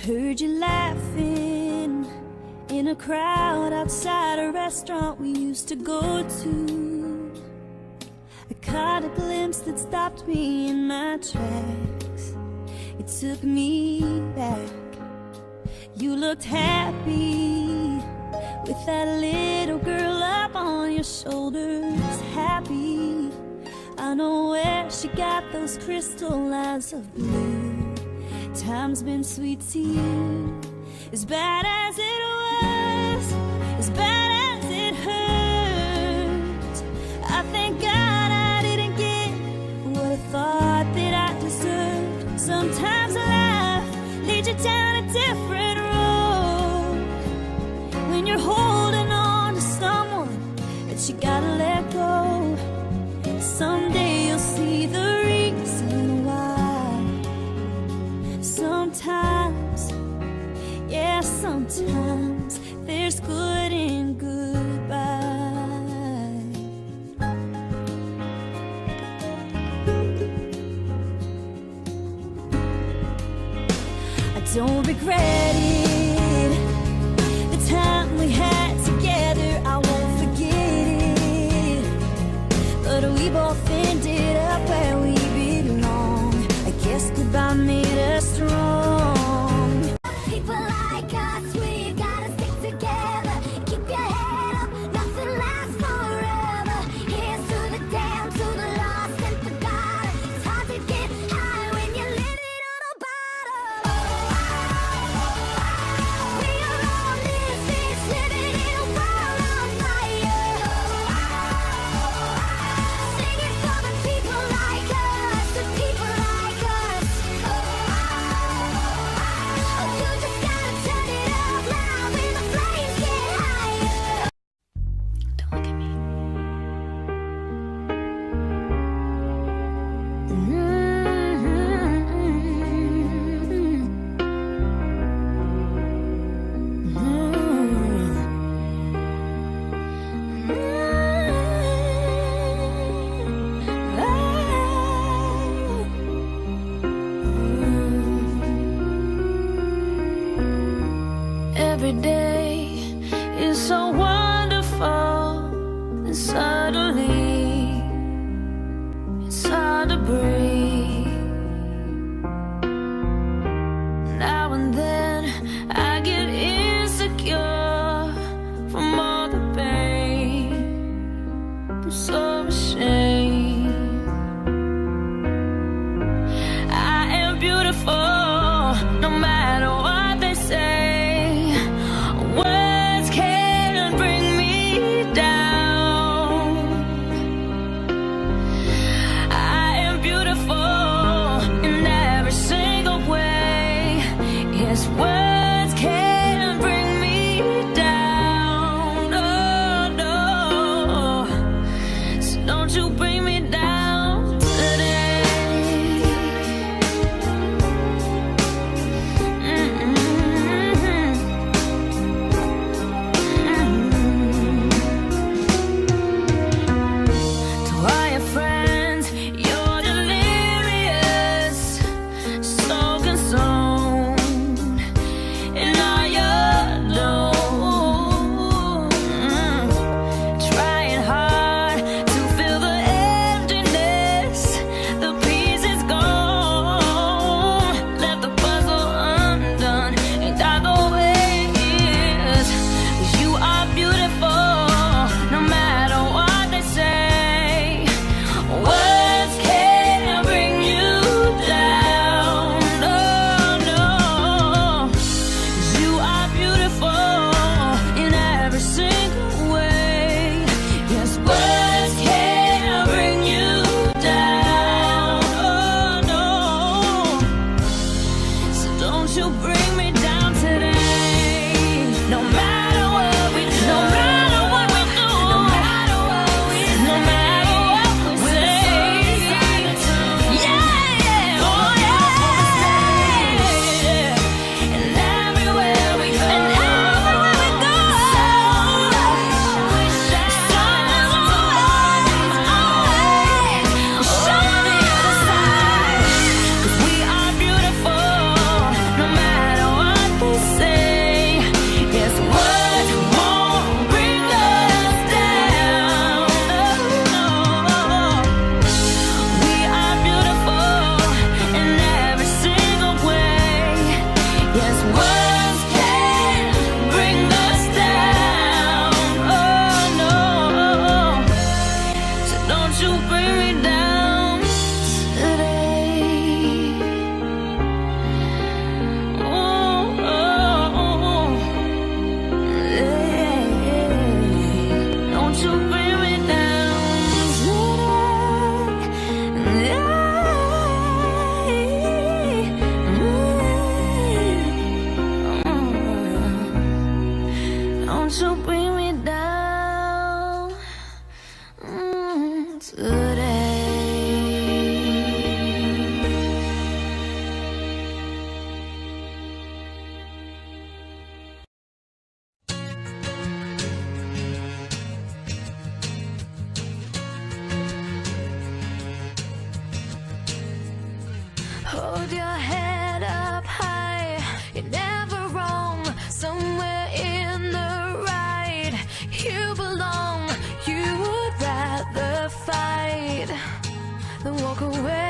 Heard you laughing in a crowd outside a restaurant we used to go to. I caught a glimpse that stopped me in my tracks. It took me back. You looked happy with that little girl up on your shoulders. Happy, I know where she got those crystal eyes of blue. Time's been sweet to you. As bad as it was, as bad as it hurt, I thank God I didn't get what I thought that I deserved. Sometimes life leads you down a different road. When you're holding on to someone that you gotta let go, someday you'll see the reason why. Sometimes, yeah, sometimes there's good in goodbye. I don't regret it. The time we had together, I won't forget it. But we both ended up where we belong. I guess goodbye made us strong. People like us, we gotta stick together. Keep your head up, nothing lasts forever. Here's to the damned, to the lost and forgotten. It's hard to get high when you're living on a bottom. We are all misfits living in a world on fire. Singing for the people like us, the people like us. You just gotta turn it up loud when the flames get higher. Don't look at me. Every day is so wonderful, and suddenly it's hard to breathe. Now and then I get insecure from all the pain. I'm so ashamed. I am beautiful, no matter what they say. Words can't bring me down. I am beautiful in every single way. Yes, words can't bring me down. Oh no, so don't you bring me down today. To all your friends, you're delirious, so consumed with your head up high. You're never wrong, somewhere in the right. You belong, you would rather fight than walk away.